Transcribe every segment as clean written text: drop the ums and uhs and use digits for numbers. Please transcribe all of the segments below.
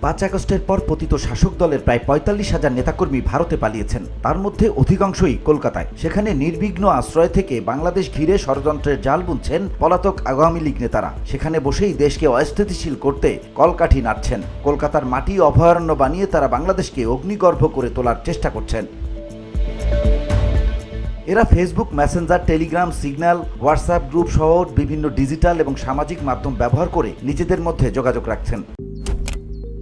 5 আগস্টের পর পতিত শাসক দলের প্রায় ৪৫,০০০ নেতাকর্মী ভারতে পালিয়েছেন। তার মধ্যে অধিকাংশই কলকাতায়। সেখানে নির্বিঘ্ন আশ্রয় থেকে বাংলাদেশ ঘিরে ষড়যন্ত্রের জাল বুনছেন পলাতক আওয়ামী লীগ নেতারা। সেখানে বসেই দেশকে অস্থিতিশীল করতে কলকাঠি নাড়ছেন। কলকাতার মাটি অভয়ারণ্য বানিয়ে তারা বাংলাদেশকে অগ্নিগর্ভ করে তোলার চেষ্টা করছেন। এরা Facebook, Messenger, Telegram, signal, WhatsApp group সহ বিভিন্ন ডিজিটাল এবং সামাজিক মাধ্যম ব্যবহার করে নিজেদের মধ্যে যোগাযোগ রাখছেন।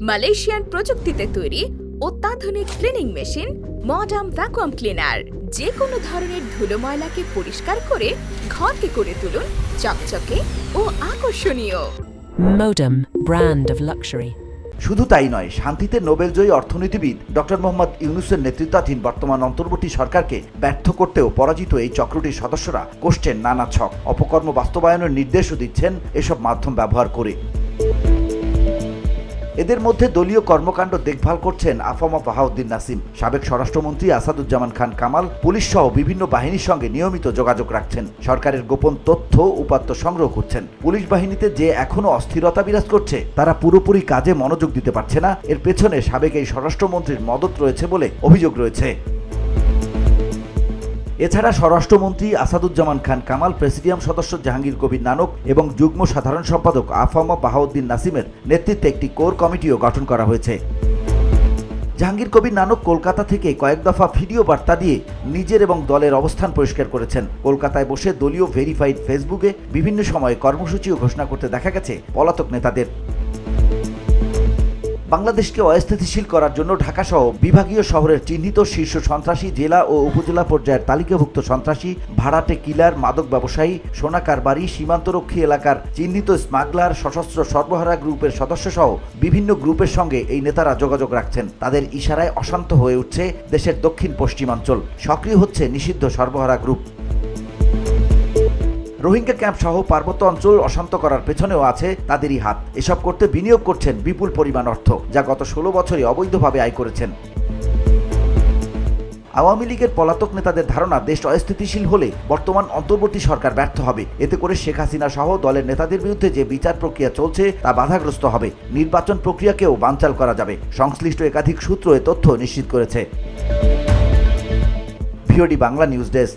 মালয়েশিয়ান প্রযুক্তিতে তৈরি অত্যাধুনিক cleaning machine modern vacuum cleaner যে কোনো ধরনের ধুলো ময়লাকে পরিষ্কার করে ঘরকে করে তুলুন চকচকে ও আকর্ষণীয়। Modem, brand of luxury. শুধু তাই নয়, শান্তিতে নোবেলজয়ী অর্থনীতিবিদ ডক্টর মোহাম্মদ ইউনূসের নেতৃত্বাধীন বর্তমান অন্তর্বর্তী সরকারকে ব্যর্থ করতেও পরাজিত এই চক্রটির সদস্যরা কষছেন নানা ছক। অপকর্ম বাস্তবায়নের নির্দেশও দিচ্ছেন এসব মাধ্যম ব্যবহার করে। এদের মধ্যে দলীয় কর্মকাণ্ড দেখভাল করছেন আফামা বাহাউদ্দিন নাসিম। সাবেক স্বরাষ্ট্রমন্ত্রী আসাদুজ্জামান খান কামাল পুলিশ সহ বিভিন্ন বাহিনীর সঙ্গে নিয়মিত যোগাযোগ রাখছেন। সরকারের গোপন তথ্য উপাত্ত সংগ্রহ করছেন। পুলিশ বাহিনীতে যে এখনো অস্থিরতা বিরাজ করছে, তারা পুরোপুরি কাজে মনোযোগ দিতে পারছে না। এর পেছনে সাবেক এই স্বরাষ্ট্রমন্ত্রীর মদত রয়েছে বলে অভিযোগ রয়েছে। এছাড়া স্বরাষ্ট্রমন্ত্রী আসাদুজ্জামান খান কামাল, প্রেসিডিয়াম সদস্য জাহাঙ্গীর কবির নানক এবং যুগ্ম সাধারণ সম্পাদক আফামা বাহাউদ্দিন নাসিমের নেতৃত্বে একটি কোর কমিটিও গঠন করা হয়েছে। জাহাঙ্গীর কবির নানক কলকাতা থেকে কয়েক দফা ভিডিও বার্তা দিয়ে নিজের এবং দলের অবস্থান পরিষ্কার করেছেন। কলকাতায় বসে দলীয় ভেরিফাইড ফেসবুকে বিভিন্ন সময়ে কর্মসূচিও ঘোষণা করতে দেখা গেছে পলাতক নেতাদের। বাংলাদেশকে অস্থিতিশীল করার জন্য ঢাকাসহ বিভাগীয় শহরের চিহ্নিত শীর্ষ সন্ত্রাসী, জেলা ও উপজেলা পর্যায়ের তালিকাভুক্ত সন্ত্রাসী, ভাড়াটে কিলার, মাদক ব্যবসায়ী, সোনা কারবারি, সীমান্তরক্ষী এলাকার চিহ্নিত স্মাগলার, সশস্ত্র সর্বহারা গ্রুপের সদস্যসহ বিভিন্ন গ্রুপের সঙ্গে এই নেতারা যোগাযোগ রাখছেন। তাদের ইশারায় অশান্ত হয়ে উঠছে দেশের দক্ষিণ পশ্চিমাঞ্চল। সক্রিয় হচ্ছে নিষিদ্ধ সর্বহারা গ্রুপ। রোহিঙ্গা ক্যাম্প সহ পার্বত্য অঞ্চল অশান্ত করার পেছনেও আছে তাদেরই হাত। এসব করতে বিনিয়োগ করছেন বিপুল পরিমাণ অর্থ, যা গত 16 বছরে অবৈধভাবে আয় করেছেন। আওয়ামী লীগের পলাতক নেতাদের ধারণা, দেশ অস্থিতিশীল হলে বর্তমান অন্তর্বর্তী সরকার ব্যর্থ হবে। এতে করে শেখ হাসিনা সহ দলের নেতাদের বিরুদ্ধে যে বিচার প্রক্রিয়া চলছে তা বাধাগ্রস্ত হবে। নির্বাচন প্রক্রিয়াকেও বানচাল করা যাবে। সংশ্লিষ্ট একাধিক সূত্র এ তথ্য নিশ্চিত করেছে। VOD Bangla news desk.